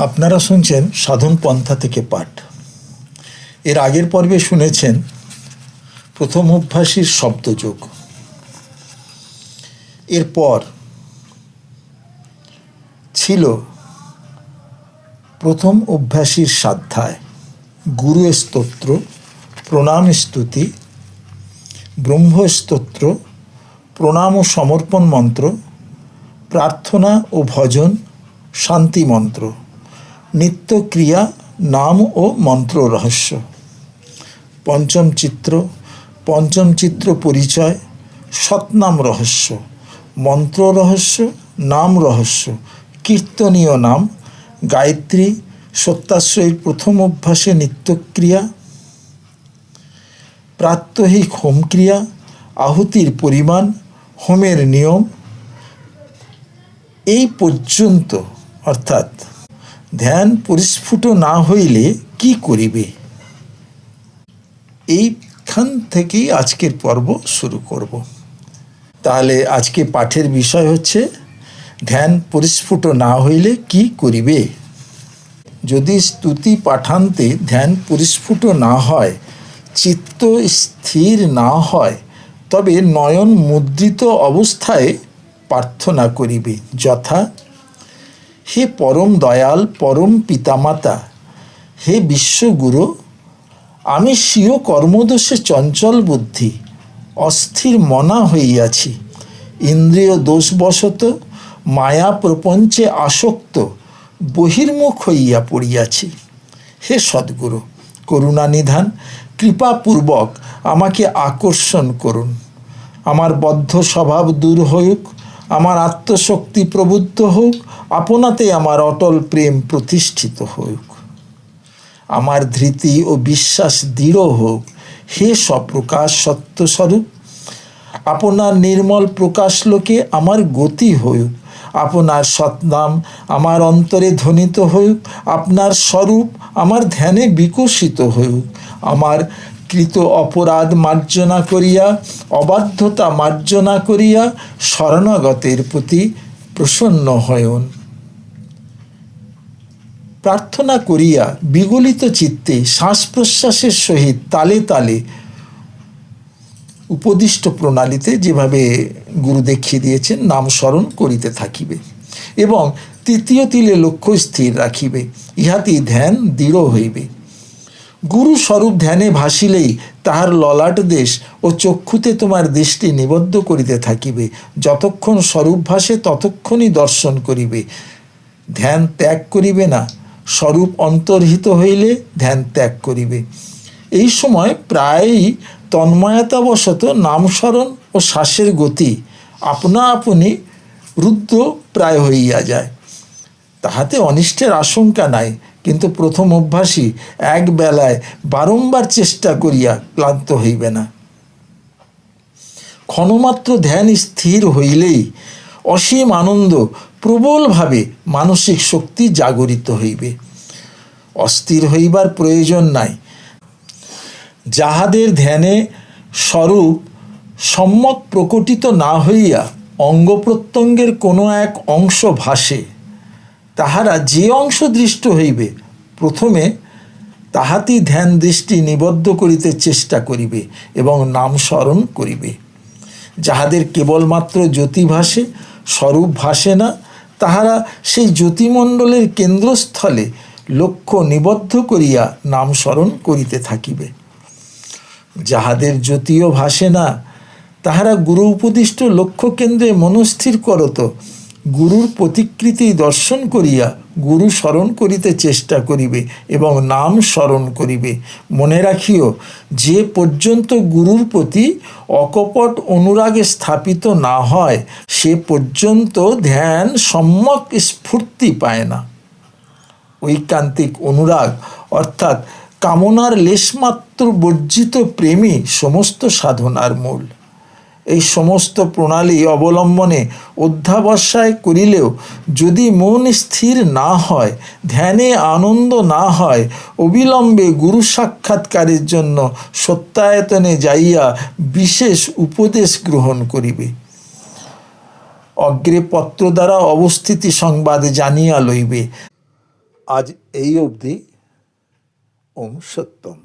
আপনারা শুনছেন সাধন পন্থা থেকে পাঠ। এর আগের পর্বে শুনেছেন প্রথম অভ্যাসীর শব্দযোগ। এরপর ছিল প্রথম অভ্যাসীর স্বাধ্যায়, গুরু স্তোত্র, প্রণাম স্তুতি, ব্রহ্মস্তোত্র, প্রণাম ও সমর্পণ মন্ত্র, প্রার্থনা ও ভজন, শান্তি মন্ত্র, নিত্যক্রিয়া, নাম ও মন্ত্র রহস্য, পঞ্চম চিত্র পরিচয়, সৎনাম রহস্য, মন্ত্র রহস্য, নাম রহস্য, কীর্তনীয় নাম, গায়ত্রী, সত্যাশ্রয়ীর প্রথম অভ্যাসে নিত্যক্রিয়া, প্রাত্যহিক হোমক্রিয়া, আহুতির পরিমাণ, হোমের নিয়ম, এই পর্যন্ত। অর্থাৎ ধ্যান পরিস্ফুট না হইলে কি করিবে, এইখান থেকেই আজকের পর্ব শুরু করব। তাহলে আজকে পাঠের বিষয় হচ্ছে ধ্যান পরিস্ফুট না হইলে কি করিবে। যদি স্তুতি পাঠান্তে ধ্যান পরিস্ফুট না হয়, চিত্ত স্থির না হয়, তবে নয়ন মুদ্রিত অবস্থায় প্রার্থনা করিবে, যথা: হে পরম দয়াল, পরম পিতামাতা, হে বিশ্বগুরু, আমি স্বীয় কর্মদোষে চঞ্চল বুদ্ধি, অস্থির মনা হইয়াছি, ইন্দ্রিয় দোষবশত মায়া প্রপঞ্চে আসক্ত বহির্মুখ হইয়া পড়িয়াছি। হে সদ্গুরু, করুণানিধান, কৃপাপূর্বক আমাকে আকর্ষণ করুন। আমার বদ্ধ স্বভাব দূর হউক, আমার আত্মশক্তি প্রবুদ্ধ হোক, আপনাতে আমার অটল প্রেম প্রতিষ্ঠিত হোক, আমার ধৃতি ও বিশ্বাস দৃঢ় হোক। হে সপ্রকাশ সত্যস্বরূপ, আপনার নির্মল প্রকাশলোকে আমার গতি হউক, আপনার সৎনাম আমার অন্তরে ধ্বনিত হউক, আপনার স্বরূপ আমার ধ্যানে বিকশিত হউক, আমার কৃত অপরাধ মার্জনা করিয়া, অবাধ্যতা মার্জনা করিয়া শরণাগতের প্রতি প্রসন্ন হয়ুন। প্রার্থনা করিয়া বিগলিত চিত্তে শ্বাস প্রশ্বাসের সহিত তালে তালে উপদিষ্ট প্রণালীতে যেভাবে গুরু দেখিয়ে দিয়েছেন নাম স্মরণ করিতে থাকিবে এবং তৃতীয় তিলে লক্ষ্য স্থির রাখিবে, ইহাতেই ধ্যান দৃঢ় হইবে। গুরু স্বরূপ ধ্যানে ভাসিলেই তাহার ললাট দেশ ও চক্ষুতে তোমার দৃষ্টি নিবদ্ধ করিতে থাকিবে। যতক্ষণ স্বরূপ ভাসে ততক্ষণই দর্শন করিবে, ধ্যান ত্যাগ করিবে না। স্বরূপ অন্তর্হিত হইলে ধ্যান ত্যাগ করিবে। এই সময় প্রায়ই তন্ময়তাবশত নামস্মরণ ও শ্বাসের গতি আপনা আপনি রুদ্ধ প্রায় হইয়া যায়। তাহাতে অনিষ্টের আশঙ্কা নাই, কিন্তু প্রথম অভ্যাসী এক বেলায় বারংবার চেষ্টা করিয়া ক্লান্ত হইবে না। ক্ষণমাত্র ধ্যান স্থির হইলেই অসীম আনন্দ প্রবলভাবে মানসিক শক্তি জাগরিত হইবে। অস্থির হইবার প্রয়োজন নাই। যাহাদের ধ্যানে স্বরূপ সম্যক প্রকটিত না হইয়া অঙ্গ প্রত্যঙ্গের কোনো এক অংশ ভাসে, তাহারা যে অংশ দৃষ্ট হইবে প্রথমে তাহাতেই ধ্যান দৃষ্টি নিবদ্ধ করিতে চেষ্টা করিবে এবং নাম স্মরণ করিবে। যাহাদের কেবলমাত্র জ্যোতি ভাসে, স্বরূপ ভাসে না, তাহারা সেই জ্যোতিমণ্ডলের কেন্দ্রস্থলে লক্ষ্য নিবদ্ধ করিয়া নাম স্মরণ করিতে থাকিবে। যাহাদের জ্যোতিও ভাসে না, তাহারা গুরু উপদিষ্ট লক্ষ্য কেন্দ্রে মনস্থির করত গুরুর প্রতিকৃতি দর্শন করিয়া গুরু স্মরণ করিতে চেষ্টা করিবে এবং নাম স্মরণ করিবে। মনে রাখিও, যে পর্যন্ত গুরুর প্রতি অকপট অনুরাগে স্থাপিত না হয় সে পর্যন্ত ধ্যান সম্যক স্ফূর্তি পায় না। ঐকান্তিক অনুরাগ অর্থাৎ কামনার লেশমাত্র বর্জিত প্রেমই সমস্ত সাধনার মূল। এই সমস্ত প্রণালী অবলম্বনে অধ্যাবসায় করিলেও যদি মন স্থির না হয়, ধ্যানে আনন্দ না হয়, অবিলম্বে গুরু সাক্ষাৎকারের জন্য সত্যায়তনে যাইয়া বিশেষ উপদেশ গ্রহণ করিবে। অগ্রে পত্র দ্বারা অবস্থিতি সংবাদ জানিয়া লইবে। আজ এই অবধি। ওম সত্যম।